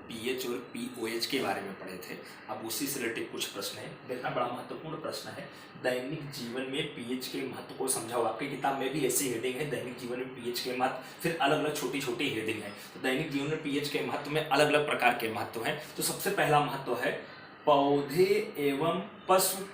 PH और pOH के बारे में पढ़े थे। अब उसी से रिलेटेड कुछ प्रश्न है, देखना बड़ा महत्वपूर्ण प्रश्न है। दैनिक जीवन में पीएच के महत्व को समझाओ। आपकी किताब में भी ऐसी हेडिंग है, दैनिक जीवन में पीएच के महत्व, फिर अलग अलग छोटी छोटी हेडिंग है। तो दैनिक जीवन में पीएच के महत्व में अलग अलग प्रकार के महत्व हैं। तो सबसे पहला महत्व है पौधे एवं पशु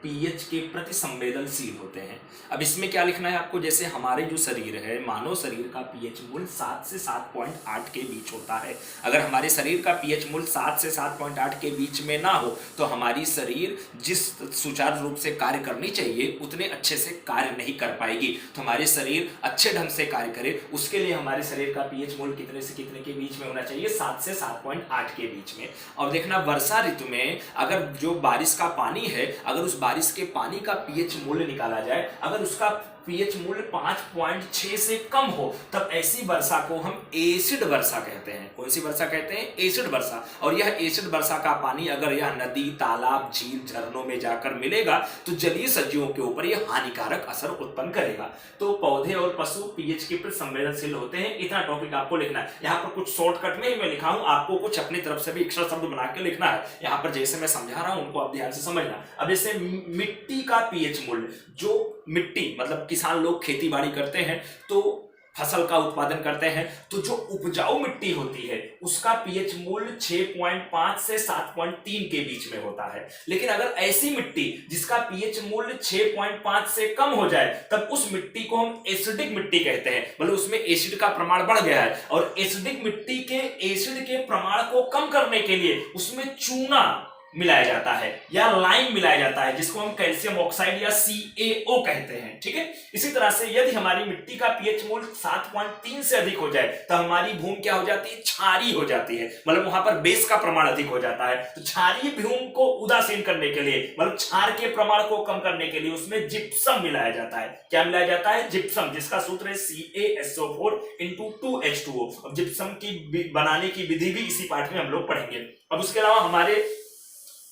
पीएच के प्रति संवेदनशील होते हैं। अब इसमें क्या लिखना है आपको, जैसे हमारे जो शरीर है, मानव शरीर का पीएच मूल्य 7 से 7.8 के बीच होता है। अगर हमारे शरीर का पीएच मूल्य 7 से 7.8 के बीच में ना हो तो हमारी शरीर जिस सुचारू रूप से कार्य करनी चाहिए उतने अच्छे से कार्य नहीं कर पाएगी। तो हमारे शरीर अच्छे ढंग से कार्य करे उसके लिए हमारे शरीर का पीएच मूल्य कितने से कितने के बीच में होना चाहिए, 7 से 7.8 के बीच में। और देखना वर्षा ऋतु में अगर जो बारिश का पानी है, अगर उस बारिश के पानी का पीएच मूल्य निकाला जाए, अगर उसका पीएच मूल्य 5.6 से कम हो तब ऐसी वर्षा को हम एसिड वर्षा कहते हैं। कौन सी वर्षा कहते हैं? एसिड वर्षा। और यह एसिड वर्षा का पानी अगर यह नदी, तालाब, झील, झरनों में जाकर मिलेगा तो जलीय सजीवों के ऊपर यह हानिकारक असर उत्पन्न करेगा। तो पौधे और पशु पीएच के प्रति संवेदनशील होते हैं। इतना टॉपिक आपको लिखना है। यहाँ पर कुछ शॉर्टकट में ही मैं लिखा हूं, आपको कुछ अपनी तरफ से भी एक्स्ट्रा शब्द बना के लिखना है। यहाँ पर जैसे मैं समझा रहा हूं उनको आप ध्यान से समझना। अब जैसे मिट्टी का पीएच मूल्य, जो मिट्टी मतलब किसान लोग खेती बाड़ी करते हैं तो फसल का उत्पादन करते हैं, तो जो उपजाऊ मिट्टी होती है उसका पीएच मूल्य 6.5 से 7.3 के बीच में होता है। लेकिन अगर ऐसी मिट्टी जिसका पीएच मूल्य 6.5 से कम हो जाए तब उस मिट्टी को हम एसिडिक मिट्टी कहते हैं। मतलब उसमें एसिड का प्रमाण बढ़ गया है और एसिडिक मिट्टी के एसिड के प्रमाण को कम करने के लिए उसमें चूना मिलाया जाता है या लाइम मिलाया जाता है, जिसको हम कैल्शियम ऑक्साइड या CaO कहते हैं। ठीक है, इसी तरह से यदि हमारी मिट्टी का पीएच मूल्य 7.3 से अधिक हो जाए तो हमारी भूमि क्या हो जाती है? क्षारीय हो जाती है। मतलब वहां पर बेस का प्रमाण अधिक हो जाता है। तो क्षारीय भूमि को उदासीन करने के लिए, मतलब क्षार के प्रमाण को कम करने के लिए उसमें जिप्सम मिलाया जाता है। क्या मिलाया जाता है? जिप्सम, जिसका सूत्र है CaSO4 × 2H2O। जिप्सम की बनाने की विधि भी इसी पाठ में हम लोग पढ़ेंगे। अब उसके अलावा हमारे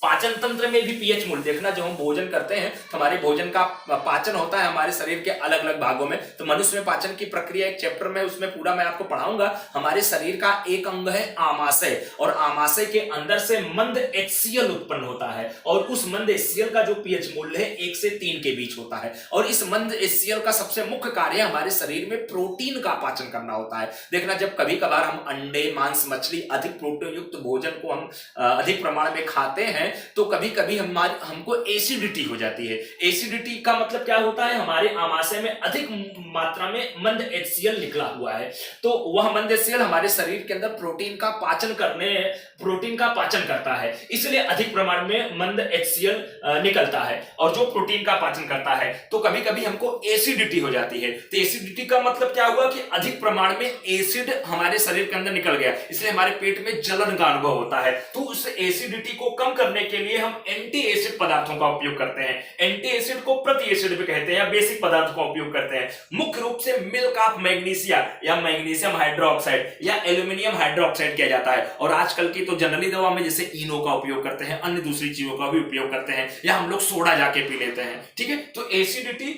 पाचन तंत्र में भी पीएच मूल्य देखना। जब हम भोजन करते हैं तो हमारे भोजन का पाचन होता है हमारे शरीर के अलग अलग भागों में। तो मनुष्य में पाचन की प्रक्रिया एक चैप्टर में उसमें पूरा मैं आपको पढ़ाऊंगा। हमारे शरीर का एक अंग है आमाशय, और आमाशय के अंदर से मंद HCl उत्पन्न होता है और उस मंद HCl का जो पीएच मूल्य है 1 से 3 के बीच होता है। और इस मंद HCl का सबसे मुख्य कार्य हमारे शरीर में प्रोटीन का पाचन करना होता है। देखना, जब कभी कभार हम अंडे, मांस, मछली, अधिक प्रोटीन युक्त भोजन को हम अधिक प्रमाण में खाते हैं तो कभी कभी हमको एसिडिटी हो जाती है। एसिडिटी का मतलब क्या होता है? हमारे आमाशय में अधिक मात्रा में मंद HCl निकला हुआ है। तो वह मंद HCl हमारे शरीर के अंदर प्रोटीन का पाचन करता है, इसलिए अधिक प्रमाण में मंद HCl निकलता है। और जो प्रोटीन का पाचन करता है तो कभी कभी हमको एसिडिटी हो जाती है। तो एसिडिटी का मतलब क्या हुआ कि अधिक प्रमाण में एसिड हमारे शरीर के अंदर निकल गया, इसलिए हमारे पेट में जलन का अनुभव होता है। तो उस एसिडिटी को कम करने के लिए हम एंटी एसिड पदार्थों का उपयोग करते हैं। एंटी एसिड को प्रति एसिड भी कहते हैं या बेसिक पदार्थों का उपयोग करते हैं। मुख्य रूप से मिल्क ऑफ मैग्नीशिया या मैग्नीशियम हाइड्रोक्साइड या एल्यूमिनियम हाइड्रोक्साइड किया जाता है। और आजकल की तो जनरली दवा में जैसे इनो का उपयोग करते हैं, अन्य दूसरी चीजों का भी उपयोग करते हैं, या हम लोग सोडा जाके पी लेते हैं। ठीक है, तो एसिडिटी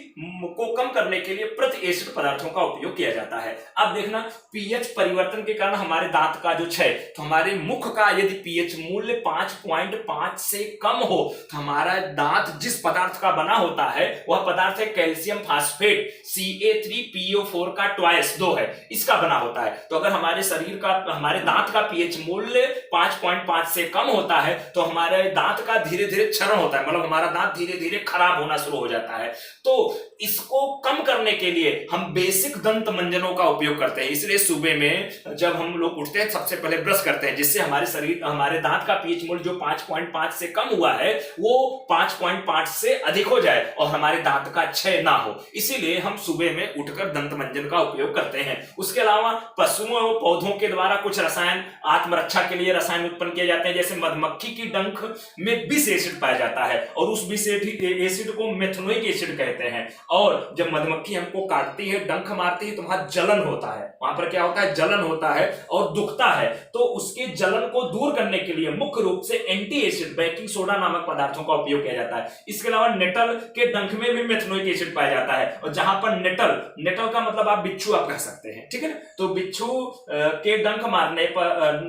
को कम करने के लिए प्रति एसिड पदार्थों का उपयोग किया जाता है। अब देखना, पीएच परिवर्तन के कारण हमारे दांत का जो क्षय, तो हमारे मुख का यदि पीएच मूल्य 5.5 से कम हो तो हमारा दांत जिस पदार्थ का बना होता है वह पदार्थ है कैल्शियम फास्फेट, Ca3PO4 का 2 है, इसका बना होता है। तो अगर हमारे दांत का पीएच मूल्य 5.5 से कम होता है तो हमारे दांत का धीरे धीरे क्षरण होता है, मतलब हमारा दांत धीरे धीरे खराब होना शुरू हो जाता है। तो इसको कम करने के लिए हम बेसिक दंत मंजनों का उपयोग करते हैं। इसलिए सुबह में जब हम लोग उठते हैं सबसे पहले ब्रश करते हैं, जिससे हमारे दांत का पीएच मूल्य जो 5.5 से कम हुआ है वो 5.5 से अधिक हो जाए और हमारे दांत का क्षय ना हो। इसीलिए हम सुबह में उठकर दंत मंजन का उपयोग करते हैं। उसके अलावा पशुओं और पौधों के द्वारा कुछ रसायन आत्मरक्षा के लिए रसायन उत्पन्न किए जाते हैं। जैसे मधुमक्खी की डंक में विष एसिड पाया जाता है और उस विष एसिड को मेथनोइक एसिड कहते हैं। और जब मधुमक्खी हमको काटती है, डंक मारती है, तो वहां जलन होता है, वहां पर क्या होता है? जलन होता है और दुखता है। तो उसके जलन को दूर करने के लिए मुख्य रूप से anti acid acid baking soda नामक पदार्थों का उपयोग किया जाता है। इसके अलावा नेटल के डंक में भी मेथनोइक एसिड पाया जाता है, और जहां पर नेटल का मतलब आप बिच्छू आप कह सकते हैं, ठीक है ना। तो बिच्छू के डंक मारने पर,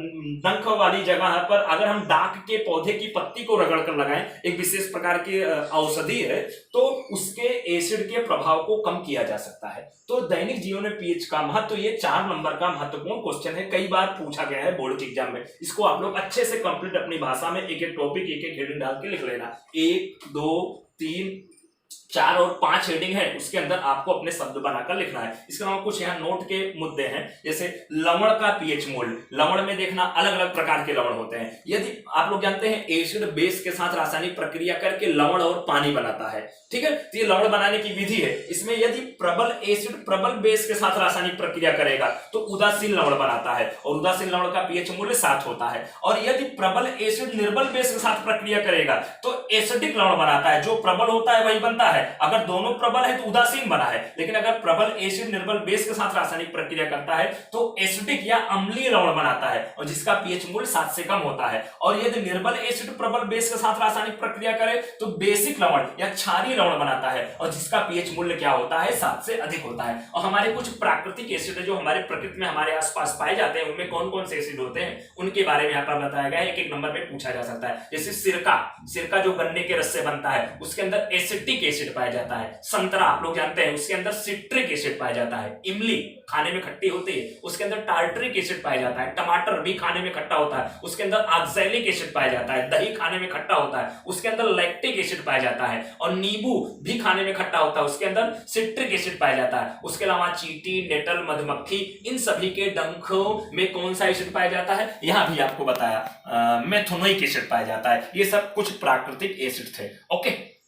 डंक वाली जगह पर अगर हम डाक के पौधे की पत्ती को रगड़ कर लगाएं, एक विशेष प्रकार की औषधि है, तो उसके एसिड के प्रभाव को कम किया जा सकता है। तो दैनिक जीवन में पीएच का महत्व, ये 4 नंबर का महत्वपूर्ण क्वेश्चन है, कई बार पूछा गया है बोर्ड के एग्जाम में। इसको आप लोग अच्छे से कंप्लीट अपनी भाषा में एक एक टॉपिक एक एक हेडिंग डाल के लिख लेना। 1 2 3 4 और 5 हेडिंग है, उसके अंदर आपको अपने शब्द बनाकर लिखना है। इसके अलावा कुछ यहाँ नोट के मुद्दे हैं, जैसे लवण का पीएच मूल्य। लवण में देखना अलग अलग प्रकार के लवण होते हैं। यदि आप लोग जानते हैं एसिड बेस के साथ रासायनिक प्रक्रिया करके लवण और पानी बनाता है, ठीक है। तो ये लवण बनाने की विधि है। इसमें यदि प्रबल एसिड प्रबल बेस के साथ रासायनिक प्रक्रिया करेगा तो उदासीन लवण बनाता है, और उदासीन लवण का पीएच मूल्य 7 होता है। और यदि प्रबल एसिड निर्बल बेस के साथ प्रक्रिया करेगा तो एसिडिक लवण बनाता है। जो प्रबल होता है वही बनता है। अगर दोनों प्रबल है तो उदासीन बना है, लेकिन अगर प्रबल एसिड निर्बल बेस के साथ रासायनिक प्रक्रिया करता है तो एसिडिक या अम्लीय लवण बनाता है, और जिसका पीएच मूल्य 7 से कम होता है। और यदि निर्बल एसिड प्रबल बेस के साथ रासायनिक प्रक्रिया करे तो बेसिक लवण या क्षारीय लवण बनाता है, और जिसका पीएच मूल्य क्या होता है, 7 से अधिक होता है। और हमारे कुछ प्राकृतिक एसिड है जो हमारे प्रकृति में हमारे आसपास पाए जाते हैं, उनमें कौन कौन से एसिड होते हैं उनके बारे में यहाँ पर बताया गया है। एक एक नंबर पे पूछा जा सकता है। जैसे सिरका जो गन्ने के रस से बनता है, उसके अंदर एसिटिक एसिड पाया जाता है। संतरा आप लोग जानते हैं, उसके अंदर सिट्रिक एसिड पाया जाता है। इमली खाने में खट्टी होती है, उसके अंदर टार्टरिक एसिड पाया जाता है। टमाटर भी खाने में खट्टा होता है, उसके अंदर ऑक्सैलिक एसिड पाया जाता है। दही खाने में खट्टा होता है, उसके अंदर लैक्टिक एसिड पाया जाता है। और नींबू भी खाने में खट्टा होता है, उसके अंदर सिट्रिक एसिड पाया जाता है। उसके अलावा चींटी, नेटल, मधुमक्खी, इन सभी के डंकों में कौन सा एसिड पाया जाता है, यहां भी आपको बताया मेथनोइक एसिड पाया जाता है। ये सब कुछ प्राकृतिक एसिड थे। ओके।